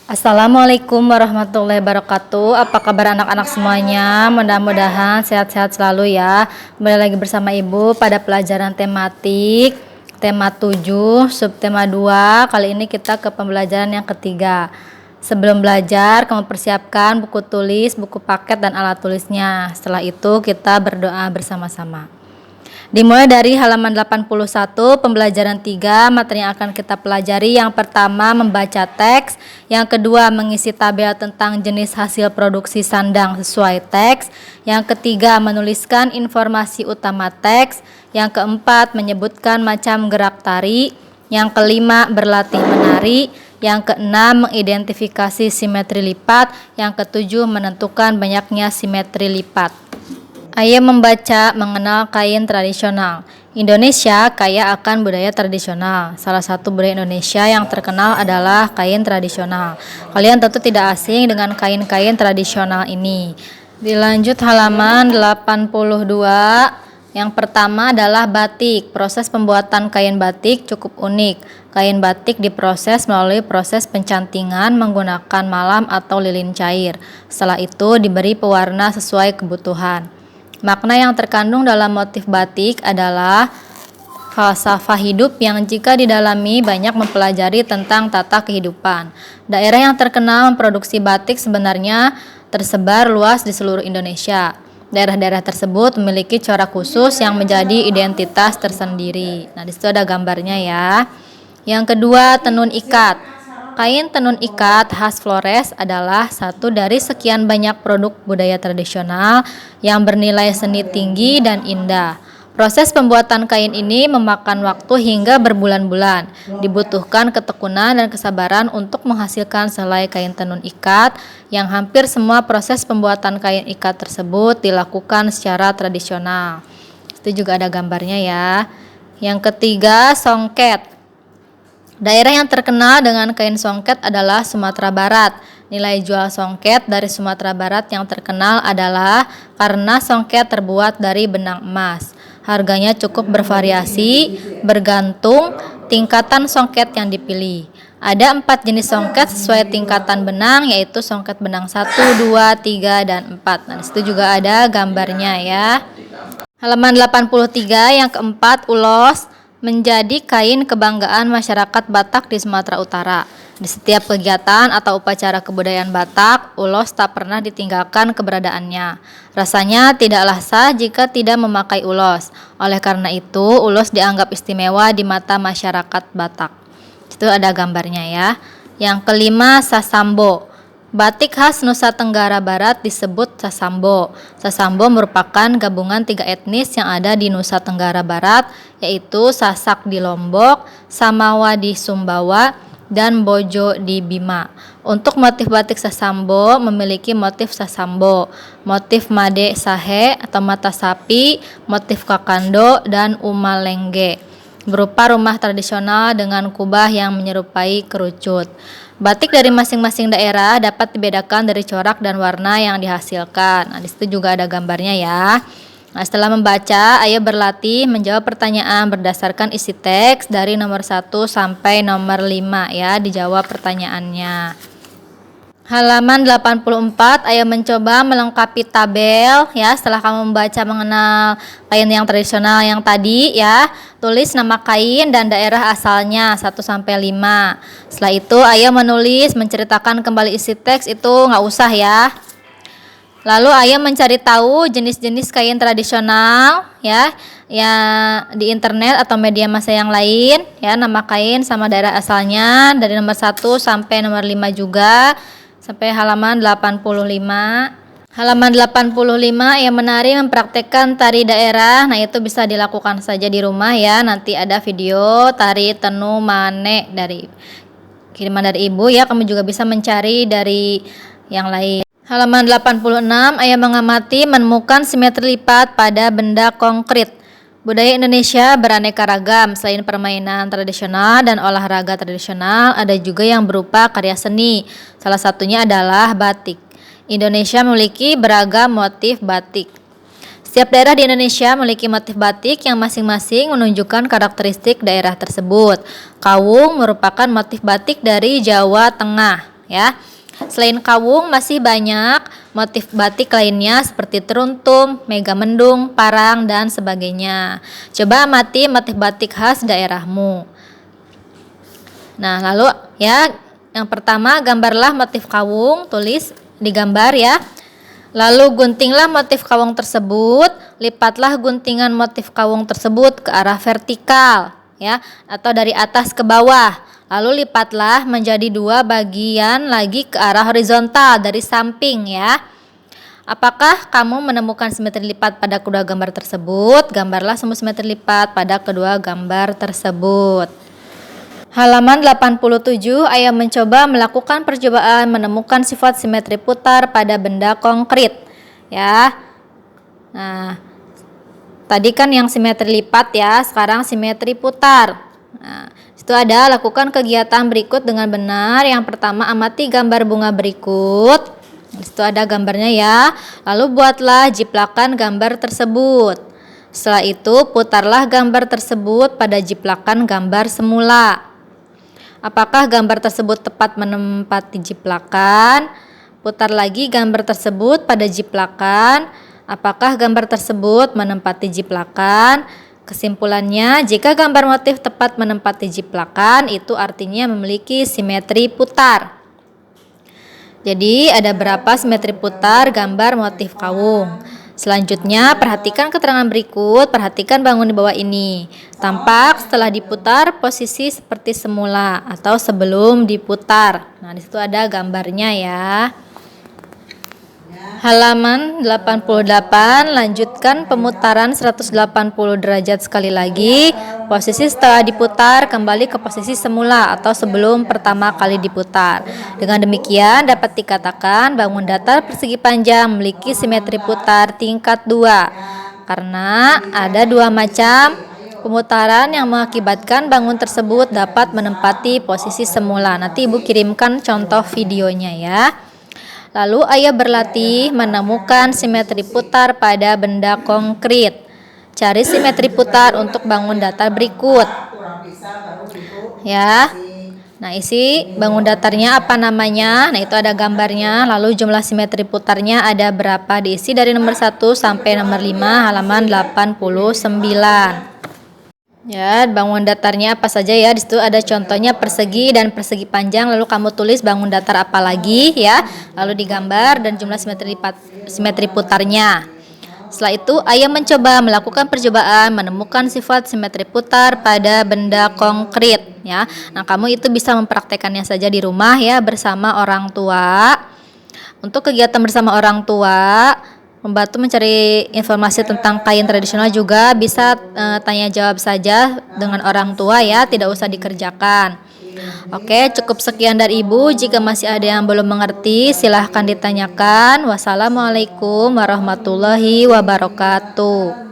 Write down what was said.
Assalamualaikum warahmatullahi wabarakatuh. Apa kabar anak-anak semuanya? Mudah-mudahan sehat-sehat selalu ya. Kembali lagi bersama Ibu pada pelajaran tematik tema 7, subtema 2. Kali ini kita ke pembelajaran yang ketiga. Sebelum belajar, kamu persiapkan buku tulis, buku paket, dan alat tulisnya. Setelah itu kita berdoa bersama-sama. Dimulai dari halaman 81, pembelajaran 3, materi yang akan kita pelajari. Yang pertama, membaca teks. Yang kedua, mengisi tabel tentang jenis hasil produksi sandang sesuai teks. Yang ketiga, menuliskan informasi utama teks. Yang keempat, menyebutkan macam gerak tari. Yang kelima, berlatih menari. Yang keenam, mengidentifikasi simetri lipat. Yang ketujuh, menentukan banyaknya simetri lipat. Ayo membaca mengenal kain tradisional. Indonesia kaya akan budaya tradisional. Salah satu budaya Indonesia yang terkenal adalah kain tradisional. Kalian tentu tidak asing dengan kain-kain tradisional ini. Dilanjut halaman 82. Yang pertama adalah batik. Proses pembuatan kain batik cukup unik. Kain batik diproses melalui proses pencantingan menggunakan malam atau lilin cair. Setelah itu diberi pewarna sesuai kebutuhan. Makna yang terkandung dalam motif batik adalah falsafah hidup yang jika didalami banyak mempelajari tentang tata kehidupan. Daerah yang terkenal memproduksi batik sebenarnya tersebar luas di seluruh Indonesia. Daerah-daerah tersebut memiliki corak khusus yang menjadi identitas tersendiri. Nah, di situ ada gambarnya ya. Yang kedua, tenun ikat. Kain tenun ikat khas Flores adalah satu dari sekian banyak produk budaya tradisional yang bernilai seni tinggi dan indah. Proses pembuatan kain ini memakan waktu hingga berbulan-bulan. Dibutuhkan ketekunan dan kesabaran untuk menghasilkan selai kain tenun ikat, yang hampir semua proses pembuatan kain ikat tersebut dilakukan secara tradisional. Itu juga ada gambarnya ya. Yang ketiga, songket. Daerah yang terkenal dengan kain songket adalah Sumatera Barat. Nilai jual songket dari Sumatera Barat yang terkenal adalah karena songket terbuat dari benang emas. Harganya cukup bervariasi, bergantung tingkatan songket yang dipilih. Ada 4 jenis songket sesuai tingkatan benang, yaitu songket benang 1, 2, 3, dan 4. Nah, disitu juga ada gambarnya ya. Halaman 83, yang keempat, ulos. Menjadi kain kebanggaan masyarakat Batak di Sumatera Utara. Di setiap kegiatan atau upacara kebudayaan Batak, ulos tak pernah ditinggalkan keberadaannya. Rasanya tidaklah sah jika tidak memakai ulos. Oleh karena itu, ulos dianggap istimewa di mata masyarakat Batak. Itu ada gambarnya ya. Yang kelima, sasambo. Batik khas Nusa Tenggara Barat disebut sasambo. Sasambo merupakan gabungan 3 etnis yang ada di Nusa Tenggara Barat, yaitu Sasak di Lombok, Samawa di Sumbawa, dan Bojo di Bima. Untuk motif batik sasambo memiliki motif sasambo, motif made sahe atau mata sapi, motif kakando, dan umalengge, berupa rumah tradisional dengan kubah yang menyerupai kerucut. Batik dari masing-masing daerah dapat dibedakan dari corak dan warna yang dihasilkan. Nah, di situ juga ada gambarnya ya. Nah, setelah membaca, ayo berlatih menjawab pertanyaan berdasarkan isi teks dari nomor 1 sampai nomor 5 ya, dijawab pertanyaannya. Halaman 84, ayo mencoba melengkapi tabel ya. Setelah kamu membaca mengenal kain yang tradisional yang tadi ya, tulis nama kain dan daerah asalnya 1 sampai 5. Setelah itu ayo menulis menceritakan kembali isi teks, itu nggak usah ya. Lalu ayo mencari tahu jenis-jenis kain tradisional ya di internet atau media massa yang lain ya, nama kain sama daerah asalnya dari nomor 1 sampai nomor 5 juga. Sampai halaman 85. Halaman 85, yang menari mempraktekkan tari daerah. Nah, itu bisa dilakukan saja di rumah ya. Nanti ada video tari tenu mane dari kiriman dari ibu ya. Kamu juga bisa mencari dari yang lain. Halaman 86, ayo mengamati menemukan simetri lipat pada benda konkret. Budaya Indonesia beraneka ragam. Selain permainan tradisional dan olahraga tradisional, ada juga yang berupa karya seni. Salah satunya adalah batik. Indonesia memiliki beragam motif batik. Setiap daerah di Indonesia memiliki motif batik yang masing-masing menunjukkan karakteristik daerah tersebut. Kawung merupakan motif batik dari Jawa Tengah ya. Selain kawung masih banyak motif batik lainnya seperti teruntum, megamendung, parang dan sebagainya. Coba amati motif batik khas daerahmu. Nah, lalu ya yang pertama gambarlah motif kawung, tulis di gambar ya. Lalu guntinglah motif kawung tersebut, lipatlah guntingan motif kawung tersebut ke arah vertikal ya atau dari atas ke bawah. Lalu lipatlah menjadi 2 bagian lagi ke arah horizontal dari samping ya. Apakah kamu menemukan simetri lipat pada kedua gambar tersebut? Gambarlah semua simetri lipat pada kedua gambar tersebut. Halaman 87, Ayah mencoba melakukan percobaan menemukan sifat simetri putar pada benda konkret. Ya. Nah, tadi kan yang simetri lipat ya, sekarang simetri putar. Nah, itu ada lakukan kegiatan berikut dengan benar. Yang pertama, amati gambar bunga berikut. Di situ ada gambarnya ya. Lalu buatlah jiplakan gambar tersebut. Setelah itu, putarlah gambar tersebut pada jiplakan gambar semula. Apakah gambar tersebut tepat menempati jiplakan? Putar lagi gambar tersebut pada jiplakan. Apakah gambar tersebut menempati jiplakan? Kesimpulannya, jika gambar motif tepat menempati jiplakan, itu artinya memiliki simetri putar. Jadi, ada berapa simetri putar gambar motif kawung? Selanjutnya, perhatikan keterangan berikut, perhatikan bangun di bawah ini. Tampak setelah diputar posisi seperti semula atau sebelum diputar. Nah, di situ ada gambarnya ya. Halaman 88, lanjutkan pemutaran 180 derajat sekali lagi. Posisi setelah diputar kembali ke posisi semula atau sebelum pertama kali diputar. Dengan demikian dapat dikatakan bangun datar persegi panjang memiliki simetri putar tingkat 2. Karena ada 2 macam pemutaran yang mengakibatkan bangun tersebut dapat menempati posisi semula. Nanti Ibu kirimkan contoh videonya ya. Lalu Ayah berlatih menemukan simetri putar pada benda konkret. Cari simetri putar untuk bangun datar berikut. Ya. Nah, isi bangun datarnya apa namanya? Nah, itu ada gambarnya. Lalu jumlah simetri putarnya ada berapa? Diisi dari nomor 1 sampai nomor 5 halaman 89. Ya, bangun datarnya apa saja ya? Di situ ada contohnya persegi dan persegi panjang. Lalu kamu tulis bangun datar apa lagi ya? Lalu digambar dan jumlah simetri putarnya. Setelah itu, Ayah mencoba melakukan percobaan menemukan sifat simetri putar pada benda konkret ya. Nah, kamu itu bisa mempraktekannya saja di rumah ya bersama orang tua. Untuk kegiatan bersama orang tua, membantu mencari informasi tentang kain tradisional juga bisa tanya jawab saja dengan orang tua ya, tidak usah dikerjakan. Oke, cukup sekian dari Ibu. Jika masih ada yang belum mengerti, silahkan ditanyakan. Wassalamualaikum warahmatullahi wabarakatuh.